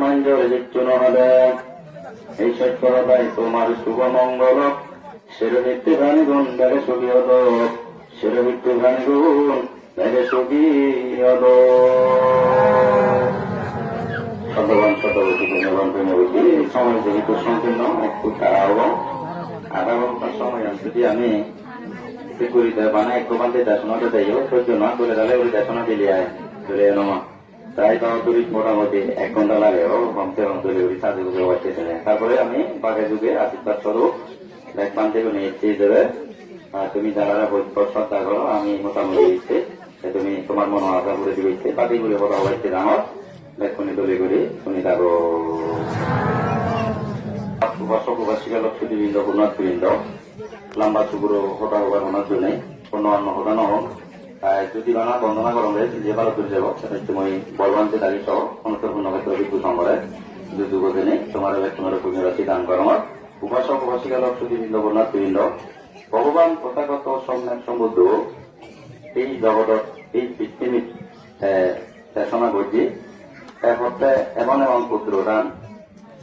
মাঞ্জর জিচ্ছুন হলে এই সত্যতাই তোমার শুভ মঙ্গল শিরভিত্তি ভানিগুণ বেড়ে সুখী হল শিরভিত্তি ভানিগুণ বেড়ে সুখী হল শতবান শতবতী পুণ্যবান পুণ্যবতী সময় যেহেতু সংকীর্ণ একটু খারাপ আধা ঘন্টার সময় যদি আমি সিকিউরিটি বানায় একটু বান্ধে দেশনাতে দেয় সহ্য না করে তাহলে ওই দেশনা দিলে আয় চলে এলো মা তাই তো তুই মোটামুটি 1 ঘন্টা লাগে ও কমসে কম তুলে ওই সাজে গুজে বাড়তেছে তারপরে আমি বাঘে যুগে আশীর্বাদ স্বরূপ ব্যাগ বান্ধে নিয়ে এসে দেবে তুমি যারা শ্রদ্ধা করো আমি মোটামুটি দিচ্ছি তুমি তোমার মনে আশা করে দিবে পাতি করে কথা হয়েছে আমার ব্যাগখনি দলি করি শুনি থাকো উপাসক উপাসিকা লক্ষ্মীবৃন্দ পুণ্যার্থীবৃন্দ লম্বা চুপুরো হতা হবার হনার জন্য কোনো অন্য হতা নহক যদি বানা বন্দনা করম যে ভালো করে যাব সেটা তুমি বলবানকে দাঁড়ি সহ অনুসরণ ক্ষেত্র বিদ্যুৎ সম্বরে যুগদিনে তোমার তোমার পুণ্য রাশি দান করম উপাসক উপাসিকা লক্ষ্মীবৃন্দ পুণ্যার্থীবৃন্দ ভগবান তথাগত সম্যক সমুদ্র এই জগৎ এই পৃথিবীর দেশনা করছি এরপরে এমন এমন পুত্র দান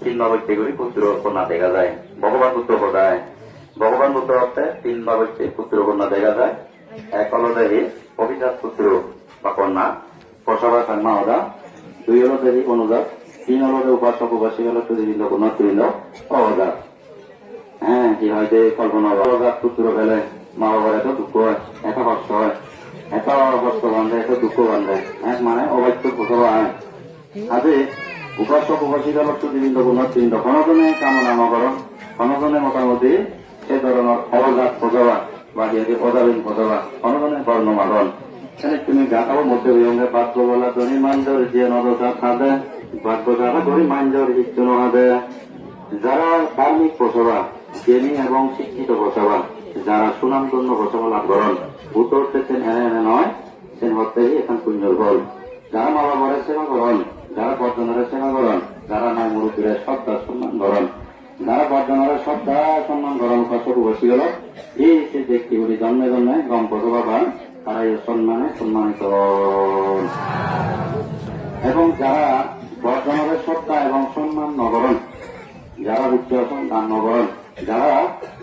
তিনভাবে করি পুত্র কন্যা দেখা যায় ভগবান পুত্র কোথায় ভগবান পুত্র অর্থে তিনভাবে পুত্র কন্যা দেখা যায় এক হল দেবী অভিজাত পুত্র বা কন্যা প্রসবা কন্যা হদা 2 হল দেবী অনুজাত 3 হল উপাসক উপাসিকা লক্ষ্মীবৃন্দ পুণ্যার্থীবৃন্দ অবজাত হ্যাঁ কি হয় যে কল্পনা অবজাত পুত্র ফেলে মা বাবার এত দুঃখ হয় এত কষ্ট হয় এত কষ্ট বান্ধে এত দুঃখ বান্ধে মানে অবাধ্য প্রসবা হয় আজে উপাসক উপাসিকা লক্ষ্মীবৃন্দ পুণ্যার্থীবৃন্দ কোনজনে কামনা নকরণ কোনজনে মোটামুটি সে ধরনের অবজাত প্রসবা বা ইয়াকে অজাবিন প্রসবা কোনজনে বর্ণমালন তুমি গাঁথাও মধ্যে বিয়ঙ্গে বাক্য বলা ধনী মাঞ্জর যে নদতা খাদে বাক্য যারা ধনী মাঞ্জর ইচ্ছু নহাদে যারা ধার্মিক প্রসবা জ্ঞানী এবং শিক্ষিত প্রসবা যারা সুনামধন্য প্রসবা লাভ করেন উত্তর থেকে এনে এনে নয় সে হতে এখন পুণ্যর ফল যারা মা বাবার সেবা করেন যারা বর্জনের সেবা করেন যারা নাই মুরুব্বীরা শ্রদ্ধা সম্মান করেন যারা বর্জনের শ্রদ্ধা সম্মান করেন উপাসক উপাসী হল এই সে ব্যক্তিগুলি জন্মে জন্মে গম প্রসবা পান তারা এই সম্মানে সম্মানিত এবং যারা বর্জনের শ্রদ্ধা এবং সম্মান নগরণ যারা উচ্চ দান নগরণ যারা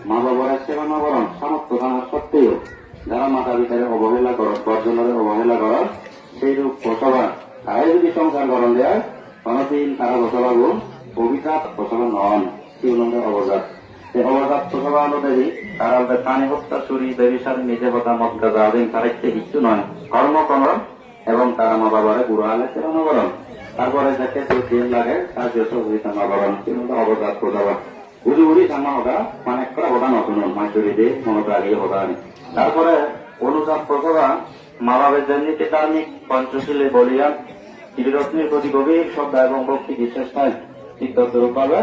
মা বাবার সেবা নগরণ সামর্থ্য থানার সত্ত্বেও যারা মাতা পিতারে অবহেলা করেন বর্জনের অবহেলা করেন সেই রূপ প্রসবা তারাই যদি সংসার গ্রহণ দেয় কোনদিন তারা প্রসবা গুণ অভিজাত প্রসবা নন শিবনন্দের অবজাত এই অবজাত প্রসবা হল দেবী তারা প্রাণী হত্যা চুরি ব্যবসার নিজে হতা মদ্দা যাবেন তারা একটি কিছু নয় কর্ম করণ এবং তারা মা বাবারে বুড়ো আলে সেবা নগরণ তারপরে দেখে 2 দিন লাগে তার যেসব হইতা মা বাবার শিবনন্দ অবজাত প্রসবা উড়ি উড়ি সামনা হতা মানে একটা হতা নতুন মাইচুরি দিয়ে মনোটা আগিয়ে হতা তারপরে অনুজাত প্রসবা মা বাবের জন্যে ধার্মিক পঞ্চশীলে বলিয়া ত্রিরত্নের প্রতি গভীর শ্রদ্ধা এবং ভক্তি বিশ্বাস হয় চিত্তস্বরূপ পাবে